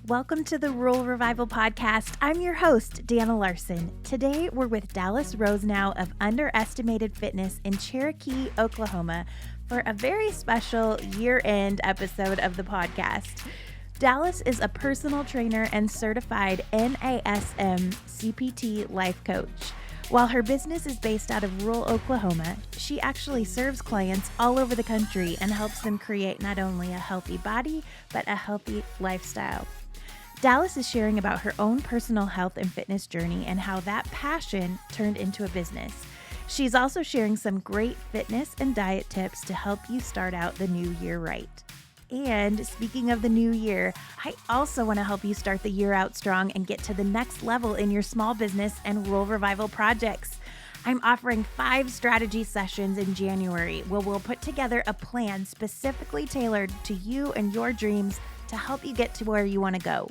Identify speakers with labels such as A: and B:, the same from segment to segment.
A: Welcome to the Rural Revival Podcast. I'm your host, Dana Larson. Today, we're with Dallas Rosenow of Underestimated Fitness in Cherokee, Oklahoma, for a very special year-end episode of the podcast. Dallas is a personal trainer and certified NASM CPT life coach. While her business is based out of rural Oklahoma, she actually serves clients all over the country and helps them create not only a healthy body, but a healthy lifestyle. Dallas is sharing about her own personal health and fitness journey and how that passion turned into a business. She's also sharing some great fitness and diet tips to help you start out the new year right. And speaking of the new year, I also want to help you start the year out strong and get to the next level in your small business and rural revival projects. I'm offering 5 strategy sessions in January where we'll put together a plan specifically tailored to you and your dreams to help you get to where you want to go.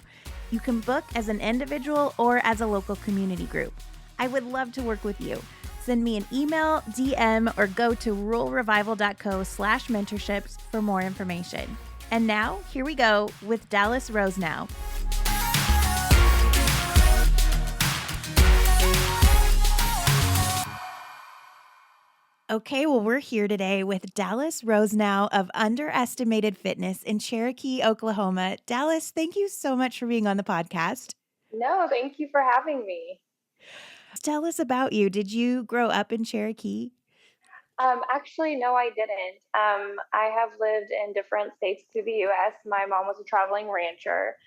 A: You can book as an individual or as a local community group. I would love to work with you. Send me an email, DM, or go to ruralrevival.co/mentorships for more information. And now, here we go with Dallas Rosenow. Okay, well, we're here today with Dallas Rosenow of Underestimated Fitness in Cherokee, Oklahoma. Dallas, thank you so much for being on the podcast.
B: No, thank you for having me.
A: Tell us about you. Did you grow up in Cherokee?
B: Actually, no, I didn't. I have lived in different states through the U.S. My mom was a traveling rancher.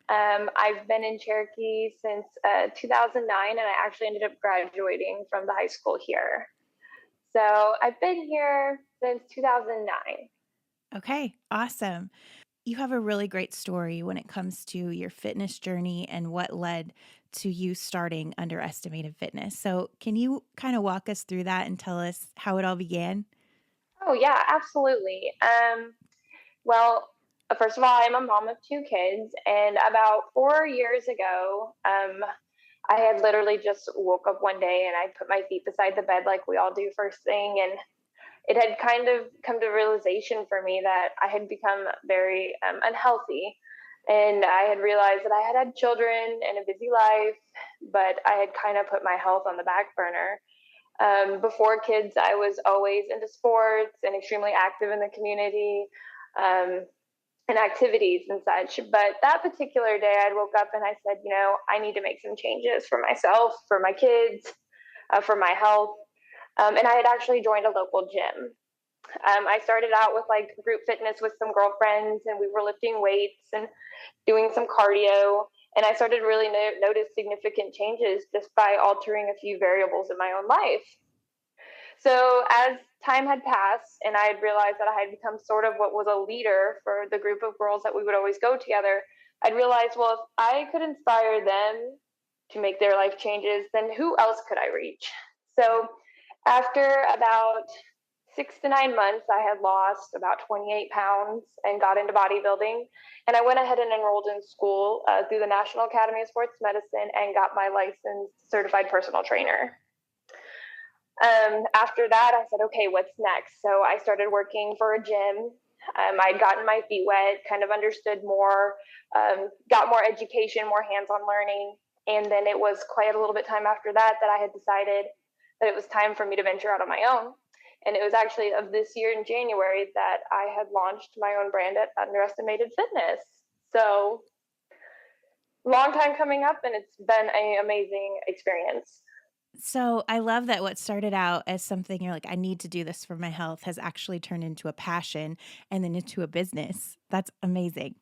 B: I've been in Cherokee since 2009, and I actually ended up graduating from the high school here. So I've been here since 2009.
A: Okay, awesome. You have a really great story when it comes to your fitness journey and what led to you starting Underestimated Fitness. So, can you kind of walk us through that and tell us how it all began?
B: Oh, yeah, absolutely. Well, first of all, I'm a mom of 2 kids, and about 4 years ago, I had literally just woke up one day and I put my feet beside the bed like we all do first thing, and it had kind of come to realization for me that I had become very unhealthy. And I had realized that I had children and a busy life, but I had kind of put my health on the back burner. Before kids, I was always into sports and extremely active in the community um, and activities and such. But that particular day, I woke up and I said, I need to make some changes for myself, for my kids, for my health. And I had actually joined a local gym. I started out with like group fitness with some girlfriends, and we were lifting weights and doing some cardio. And I started really notice significant changes just by altering a few variables in my own life. So as time had passed and I had realized that I had become sort of what was a leader for the group of girls that we would always go together, I'd realized, well, if I could inspire them to make their life changes, then who else could I reach? So after about 6 to 9 months, I had lost about 28 pounds and got into bodybuilding. And I went ahead and enrolled in school through the National Academy of Sports Medicine and got my licensed certified personal trainer. After that, I said, okay, what's next? So I started working for a gym. I'd gotten my feet wet, kind of understood more, got more education, more hands-on learning. And then it was quite a little bit time after that I had decided that it was time for me to venture out on my own. And it was actually of this year in January that I had launched my own brand at Underestimated Fitness. So long time coming up, and it's been an amazing experience.
A: So I love that what started out as something you're like, I need to do this for my health has actually turned into a passion and then into a business. That's amazing.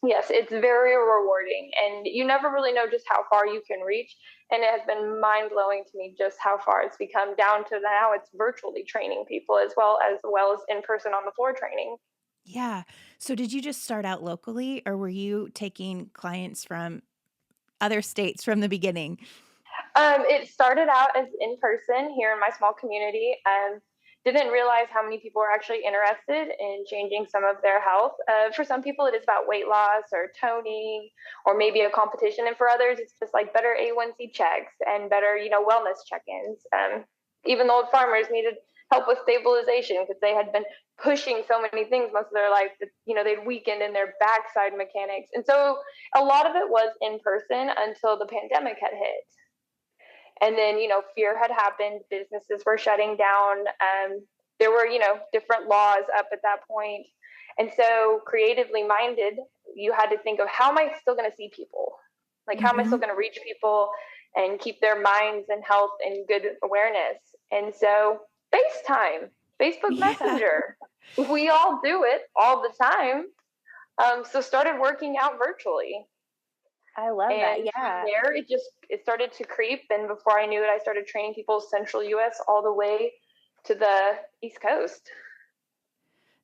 B: Yes, it's very rewarding, and you never really know just how far you can reach. And it has been mind blowing to me just how far it's become, down to now it's virtually training people as well as in person on the floor training.
A: Yeah. So did you just start out locally or were you taking clients from other states from the beginning?
B: It started out as in person here in my small community. Didn't realize how many people are actually interested in changing some of their health. For some people, it is about weight loss or toning or maybe a competition. And for others, it's just like better A1C checks and better, wellness check-ins. Even the old farmers needed help with stabilization because they had been pushing so many things most of their life that, they'd weakened in their backside mechanics. And so a lot of it was in person until the pandemic had hit. And then, fear had happened, businesses were shutting down. There were, different laws up at that point. And so creatively minded, you had to think of, how am I still going to see people? Like, how am I still going to reach people and keep their minds and health and good awareness? And so FaceTime, Facebook
A: Yeah.
B: Messenger, we all do it all the time. So started working out virtually.
A: I love that.
B: And from
A: Yeah.
B: there, it started to creep. And before I knew it, I started training people central US all the way to the East Coast.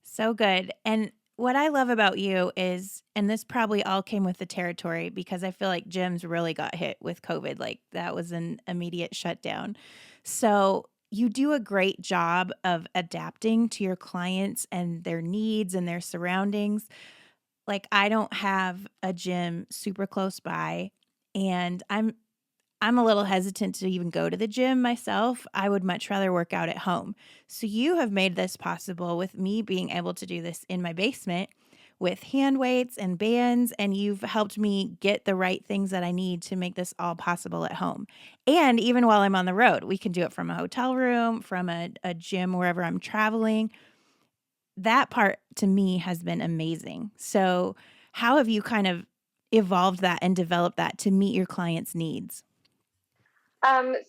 A: So good. And what I love about you is, and this probably all came with the territory because I feel like gyms really got hit with COVID. Like that was an immediate shutdown. So you do a great job of adapting to your clients and their needs and their surroundings. Like I don't have a gym super close by, and I'm a little hesitant to even go to the gym myself. I would much rather work out at home. So you have made this possible with me being able to do this in my basement with hand weights and bands, and you've helped me get the right things that I need to make this all possible at home. And even while I'm on the road, we can do it from a hotel room, from a gym, wherever I'm traveling. That part to me has been amazing. So how have you kind of evolved that and developed that to meet your clients' needs?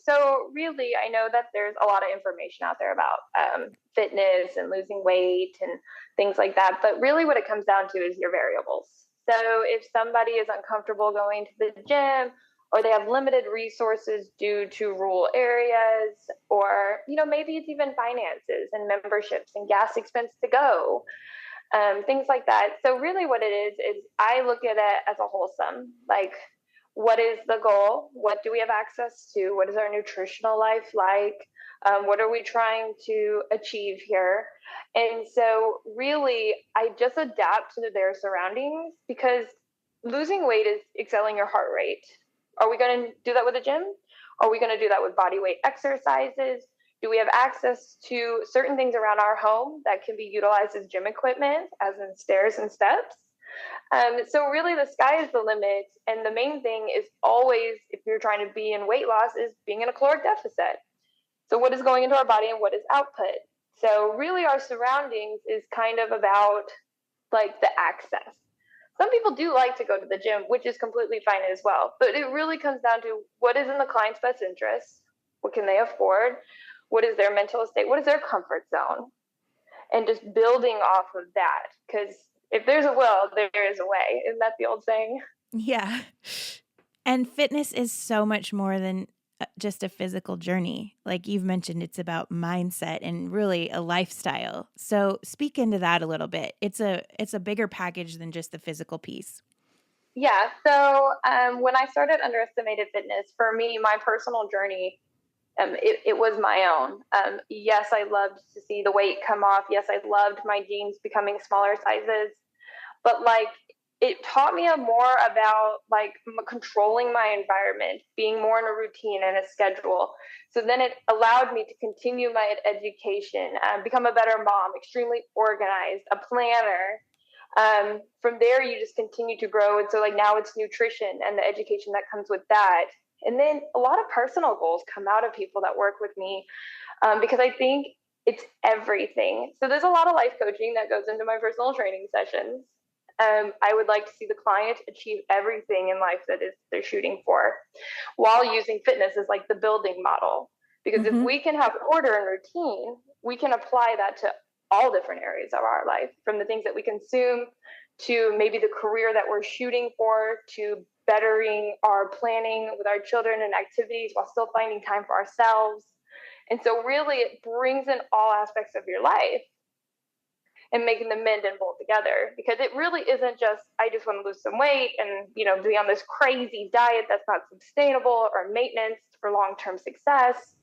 B: So really, I know that there's a lot of information out there about fitness and losing weight and things like that. But really, what it comes down to is your variables. So if somebody is uncomfortable going to the gym, or they have limited resources due to rural areas, or maybe it's even finances and memberships and gas expense to go, things like that. So really what it is I look at it as a wholesome, like, what is the goal? What do we have access to? What is our nutritional life like? What are we trying to achieve here? And so really I just adapt to their surroundings, because losing weight is excelling your heart rate. Are we going to do that with a gym? Are we going to do that with body weight exercises? Do we have access to certain things around our home that can be utilized as gym equipment, as in stairs and steps? So really the sky is the limit. And the main thing is always, if you're trying to be in weight loss, is being in a caloric deficit. So what is going into our body and what is output? So really our surroundings is kind of about like the access. Some people do like to go to the gym, which is completely fine as well. But it really comes down to what is in the client's best interest. What can they afford? What is their mental state? What is their comfort zone? And just building off of that. Because if there's a will, there is a way. Isn't that the old saying?
A: Yeah. And fitness is so much more than just a physical journey. Like you've mentioned, it's about mindset and really a lifestyle. So speak into that a little bit. It's a bigger package than just the physical piece.
B: Yeah. So when I started Underestimated Fitness, for me, my personal journey, it was my own. Yes, I loved to see the weight come off. Yes, I loved my jeans becoming smaller sizes. But like, it taught me more about like controlling my environment, being more in a routine and a schedule. So then it allowed me to continue my education, become a better mom, extremely organized, a planner. From there, you just continue to grow. And so like now it's nutrition and the education that comes with that. And then a lot of personal goals come out of people that work with me, because I think it's everything. So there's a lot of life coaching that goes into my personal training sessions. I would like to see the client achieve everything in life that is they're shooting for, while using fitness as like the building model. Because if
A: Mm-hmm.
B: we can have order and routine, we can apply that to all different areas of our life, from the things that we consume to maybe the career that we're shooting for, to bettering our planning with our children and activities while still finding time for ourselves. And so really it brings in all aspects of your life and making them mend and bolt together, because it really isn't just, I just want to lose some weight and, be on this crazy diet that's not sustainable or maintenance for long-term success.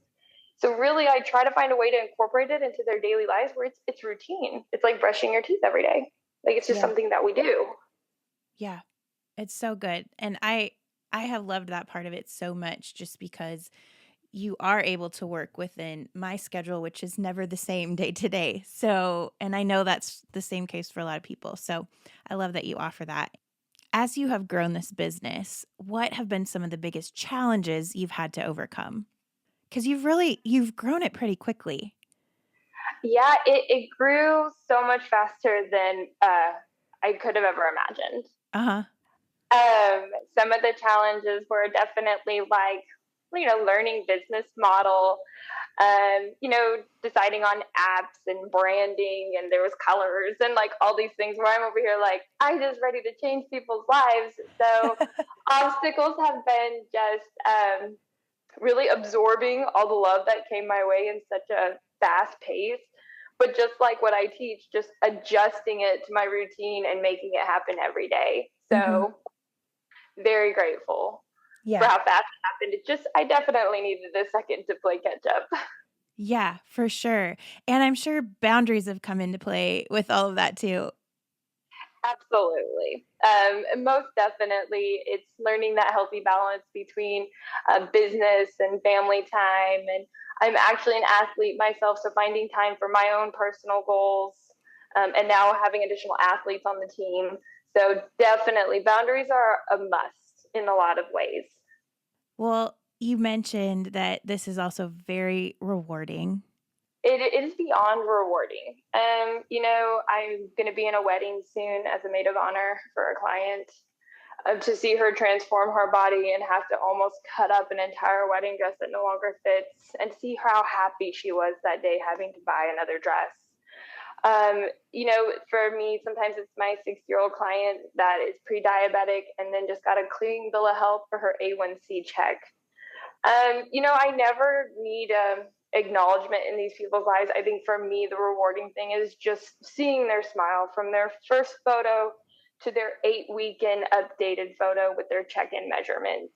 B: So really I try to find a way to incorporate it into their daily lives where it's routine. It's like brushing your teeth every day. Like it's just
A: Yeah.
B: something that we do.
A: Yeah. It's so good. And I have loved that part of it so much just because you are able to work within my schedule, which is never the same day to day. So, and I know that's the same case for a lot of people. So I love that you offer that. As you have grown this business, what have been some of the biggest challenges you've had to overcome? Because you've grown it pretty quickly.
B: Yeah, it grew so much faster than I could have ever imagined.
A: Uh-huh.
B: Some of the challenges were definitely like, learning business model, deciding on apps and branding, and there was colors and like all these things where I'm over here like, I just ready to change people's lives. So obstacles have been just really absorbing all the love that came my way in such a fast pace. But just like what I teach, just adjusting it to my routine and making it happen every day.
A: Mm-hmm.
B: So very grateful for
A: Yeah.
B: how fast it happened. I definitely needed a second to play catch up.
A: Yeah, for sure. And I'm sure boundaries have come into play with all of that too.
B: Absolutely. Most definitely, it's learning that healthy balance between business and family time. And I'm actually an athlete myself, so finding time for my own personal goals, and now having additional athletes on the team. So definitely, boundaries are a must in a lot of ways.
A: Well, you mentioned that this is also very rewarding.
B: It is beyond rewarding. I'm going to be in a wedding soon as a maid of honor for a client. To see her transform her body and have to almost cut up an entire wedding dress that no longer fits, and see how happy she was that day having to buy another dress. For me, sometimes it's my 6-year-old client that is pre-diabetic and then just got a clean bill of health for her A1C check. I never need acknowledgement in these people's lives. I think for me, the rewarding thing is just seeing their smile from their first photo to their 8 weekend updated photo with their check-in measurements.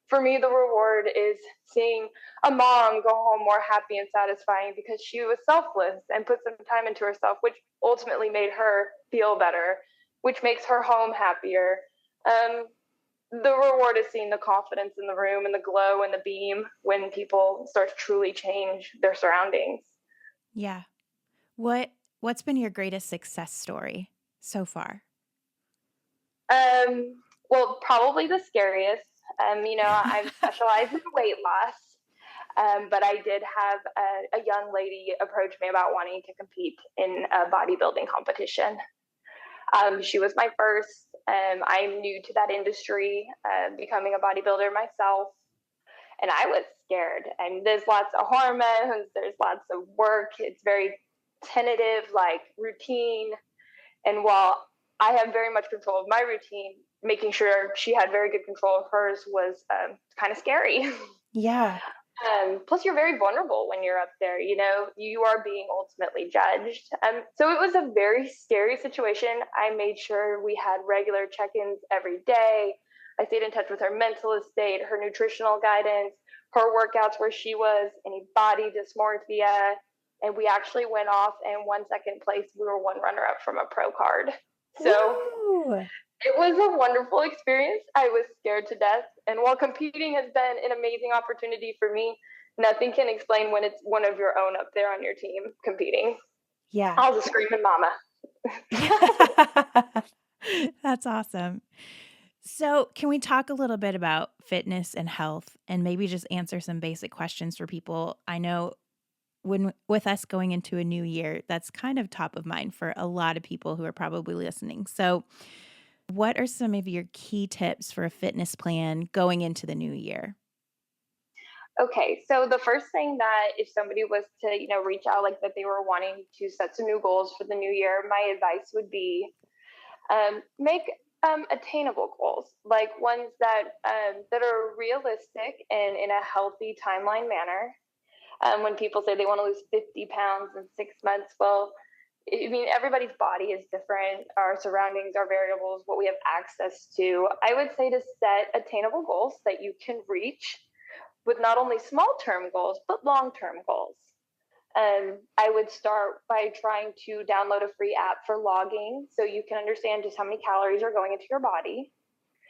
B: For me, the reward is seeing a mom go home more happy and satisfying because she was selfless and put some time into herself, which ultimately made her feel better, which makes her home happier. The reward is seeing the confidence in the room and the glow and the beam when people start to truly change their surroundings.
A: Yeah. What's been your greatest success story so far?
B: Well, probably the scariest. I've specialized in weight loss, but I did have a young lady approach me about wanting to compete in a bodybuilding competition. She was my first. I'm new to that industry, becoming a bodybuilder myself, and I was scared. And there's lots of hormones, there's lots of work. It's very tentative, like routine. And while I have very much control of my routine, making sure she had very good control of hers was kind of scary.
A: Yeah.
B: Plus, you're very vulnerable when you're up there. You are being ultimately judged. So it was a very scary situation. I made sure we had regular check ins every day. I stayed in touch with her mental state, her nutritional guidance, her workouts where she was, any body dysmorphia. And we actually went off and won second place. We were one runner up from a pro card. So
A: Woo!
B: it was a wonderful experience. I was scared to death. And while competing has been an amazing opportunity for me, nothing can explain when it's one of your own up there on your team competing.
A: Yeah.
B: I was a screaming mama.
A: That's awesome. So, can we talk a little bit about fitness and health and maybe just answer some basic questions for people? I know when with us going into a new year, that's kind of top of mind for a lot of people who are probably listening. So, what are some of your key tips for a fitness plan going into the new year?
B: Okay, so the first thing that if somebody was to, reach out like that they were wanting to set some new goals for the new year, my advice would be make attainable goals, like ones that are realistic and in a healthy timeline manner. When people say they want to lose 50 pounds in 6 months, well, I mean, everybody's body is different. Our surroundings, our variables, what we have access to. I would say to set attainable goals that you can reach with not only small term goals, but long term goals. I would start by trying to download a free app for logging so you can understand just how many calories are going into your body.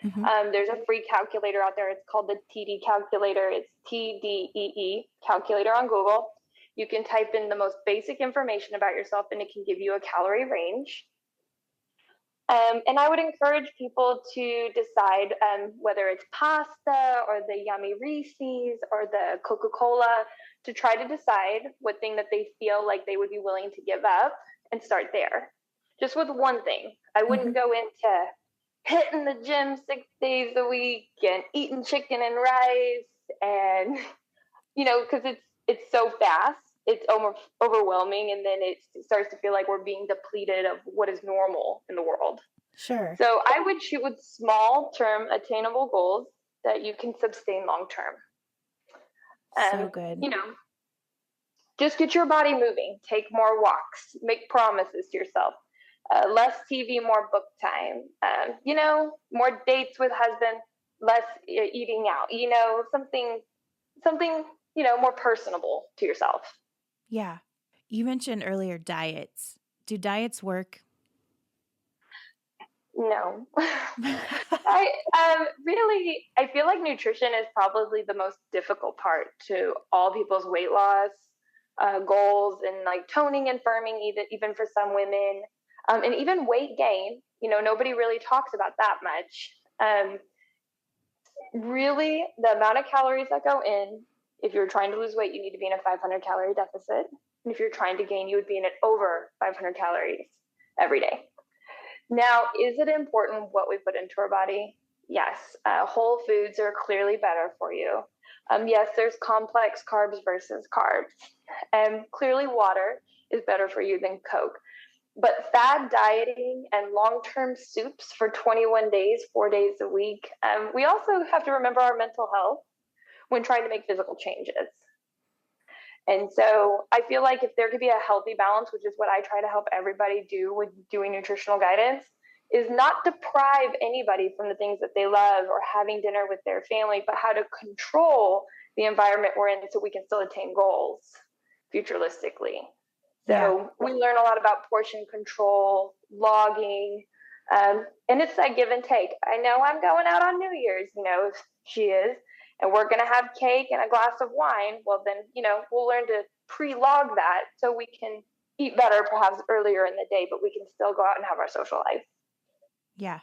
A: Mm-hmm.
B: There's a free calculator out there. It's called the TD calculator. It's TDEE calculator on Google. You can type in the most basic information about yourself and it can give you a calorie range. And I would encourage people to decide whether it's pasta or the yummy Reese's or the Coca-Cola, to try to decide what thing that they feel like they would be willing to give up and start there. Just with one thing. I wouldn't go into hitting the gym 6 days a week and eating chicken and rice and, because it's so fast. It's overwhelming, and then it starts to feel like we're being depleted of what is normal in the world.
A: Sure.
B: So I would shoot with small-term attainable goals that you can sustain long-term.
A: So good.
B: Just get your body moving. Take more walks. Make promises to yourself. Less TV, more book time. More dates with husband. Less eating out. Something more personable to yourself.
A: Yeah. You mentioned earlier diets. Do diets work?
B: No. I feel like nutrition is probably the most difficult part to all people's weight loss goals, and like toning and firming, even for some women, and even weight gain. Nobody really talks about that much. Really, the amount of calories that go in, if you're trying to lose weight, you need to be in a 500 calorie deficit. And if you're trying to gain, you would be in an over 500 calories every day. Now, is it important what we put into our body? Yes. Whole foods are clearly better for you. Yes, there's complex carbs versus carbs. And clearly water is better for you than Coke. But fad dieting and long-term soups for 21 days, 4 days a week, we also have to remember our mental health when trying to make physical changes. And so I feel like if there could be a healthy balance, which is what I try to help everybody do with doing nutritional guidance, is not deprive anybody from the things that they love or having dinner with their family, but how to control the environment we're in so we can still attain goals futuristically. So we learn a lot about portion control, logging, and it's that give and take. I know I'm going out on New Year's, she is, and we're going to have cake and a glass of wine. Well, then, we'll learn to pre-log that so we can eat better perhaps earlier in the day, but we can still go out and have our social life.
A: Yeah.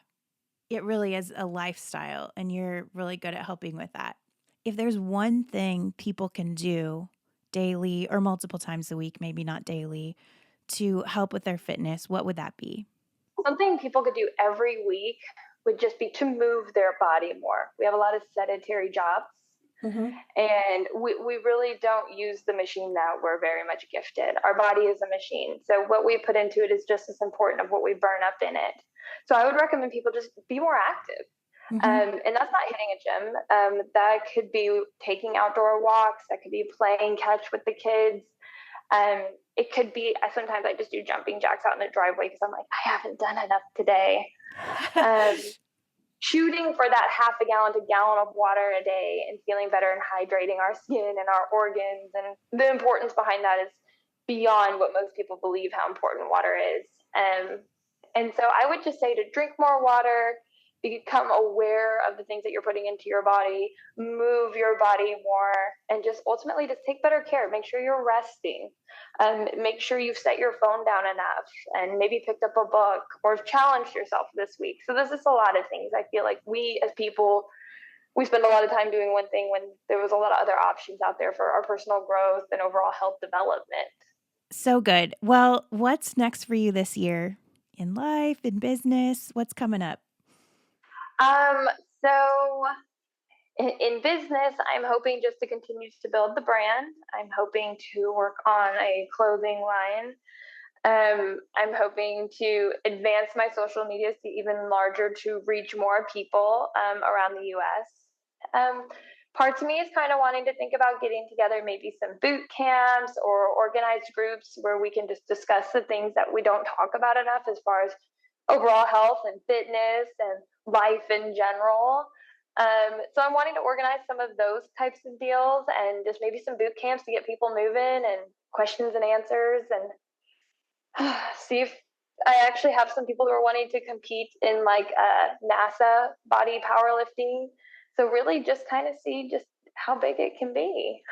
A: It really is a lifestyle, and you're really good at helping with that. If there's one thing people can do daily or multiple times a week, maybe not daily, to help with their fitness, what would that be?
B: Something people could do every week would just be to move their body more. We have a lot of sedentary jobs. And we really don't use the machine that we're very much gifted. Our body is a machine. So what we put into it is just as important of what we burn up in it. So I would recommend people just be more active. And that's not hitting a gym. That could be taking outdoor walks. That could be playing catch with the kids. It could be, sometimes I just do jumping jacks out in the driveway because I'm like, I haven't done enough today. Shooting for that half a gallon to gallon of water a day and feeling better and hydrating our skin and our organs. And the importance behind that is beyond what most people believe how important water is. And so I would just say to drink more water, become aware of the things that you're putting into your body, move your body more, and just ultimately just take better care. Make sure you're resting. Make sure you've set your phone down enough and maybe picked up a book or challenged yourself this week. So this is a lot of things. I feel like we as people, we spend a lot of time doing one thing when there was a lot of other options out there for our personal growth and overall health development.
A: So good. Well, what's next for you this year in life, in business? What's coming up?
B: So in business, I'm hoping just to continue to build the brand. I'm hoping to work on a clothing line. I'm hoping to advance my social media to even larger to reach more people around the U.S. Part of me is kind of wanting to think about getting together maybe some boot camps or organized groups where we can just discuss the things that we don't talk about enough as far as overall health and fitness and life in general. So I'm wanting to organize some of those types of deals and just maybe some boot camps to get people moving and questions and answers and see if I actually have some people who are wanting to compete in like NASA body powerlifting. So really just kind of see just how big it can be.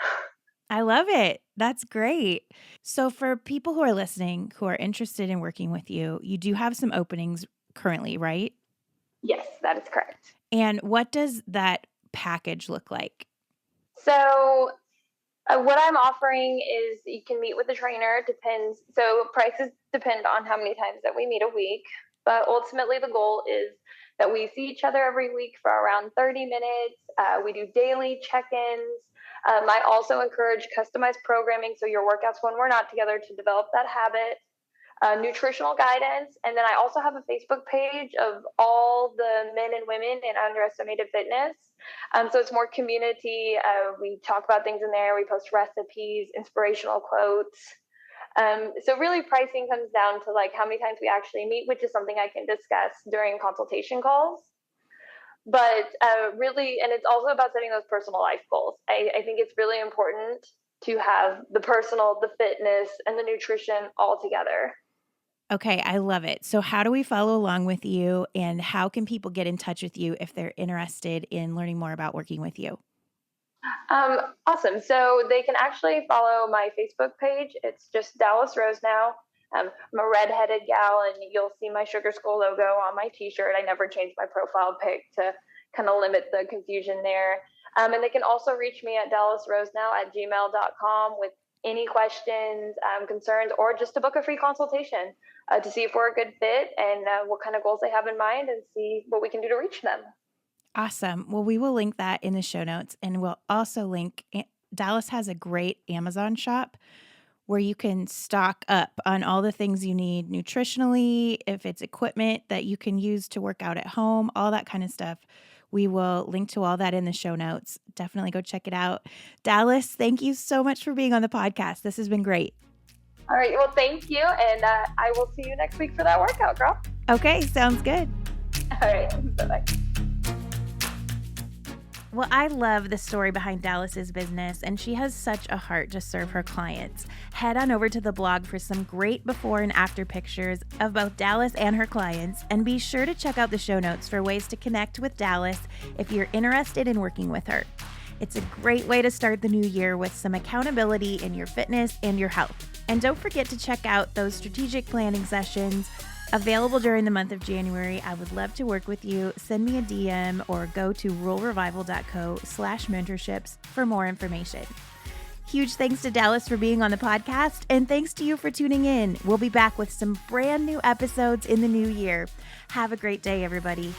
A: I love it. That's great. So for people who are listening who are interested in working with you, you do have some openings currently, right?
B: Yes, that is correct.
A: And what does that package look like?
B: So what I'm offering is you can meet with the trainer. Depends. So prices depend on how many times that we meet a week. But ultimately, the goal is that we see each other every week for around 30 minutes. We do daily check-ins. I also encourage customized programming, so your workouts when we're not together to develop that habit. Nutritional guidance, and then I also have a Facebook page of all the men and women in underestimated fitness. So it's more community. We talk about things in there. We post recipes, inspirational quotes. So really pricing comes down to like how many times we actually meet, which is something I can discuss during consultation calls. But really, and it's also about setting those personal life goals. I think it's really important to have the personal, the fitness, and the nutrition all together.
A: Okay, I love it. So how do we follow along with you, and how can people get in touch with you if they're interested in learning more about working with you?
B: Awesome. So they can actually follow my Facebook page. It's just Dallas Rosenow. I'm a redheaded gal, and you'll see my Sugar Skull logo on my T-shirt. I never changed my profile pic to kind of limit the confusion there. And they can also reach me at dallasrosenow@gmail.com with any questions, concerns, or just to book a free consultation to see if we're a good fit and what kind of goals they have in mind and see what we can do to reach them.
A: Awesome. Well, we will link that in the show notes, and we'll also link Dallas has a great Amazon shop where you can stock up on all the things you need nutritionally, if it's equipment that you can use to work out at home, all that kind of stuff. We will link to all that in the show notes. Definitely go check it out. Dallas, thank you so much for being on the podcast. This has been great.
B: All right. Well, thank you. And I will see you next week for that workout, girl.
A: Okay, sounds good.
B: All right. Bye-bye.
A: Well, I love the story behind Dallas's business, and she has such a heart to serve her clients. Head on over to the blog for some great before and after pictures of both Dallas and her clients, and be sure to check out the show notes for ways to connect with Dallas if you're interested in working with her. It's a great way to start the new year with some accountability in your fitness and your health. And don't forget to check out those strategic planning sessions available during the month of January. I would love to work with you. Send me a DM or go to ruralrevival.co/mentorships for more information. Huge thanks to Dallas for being on the podcast, and thanks to you for tuning in. We'll be back with some brand new episodes in the new year. Have a great day, everybody.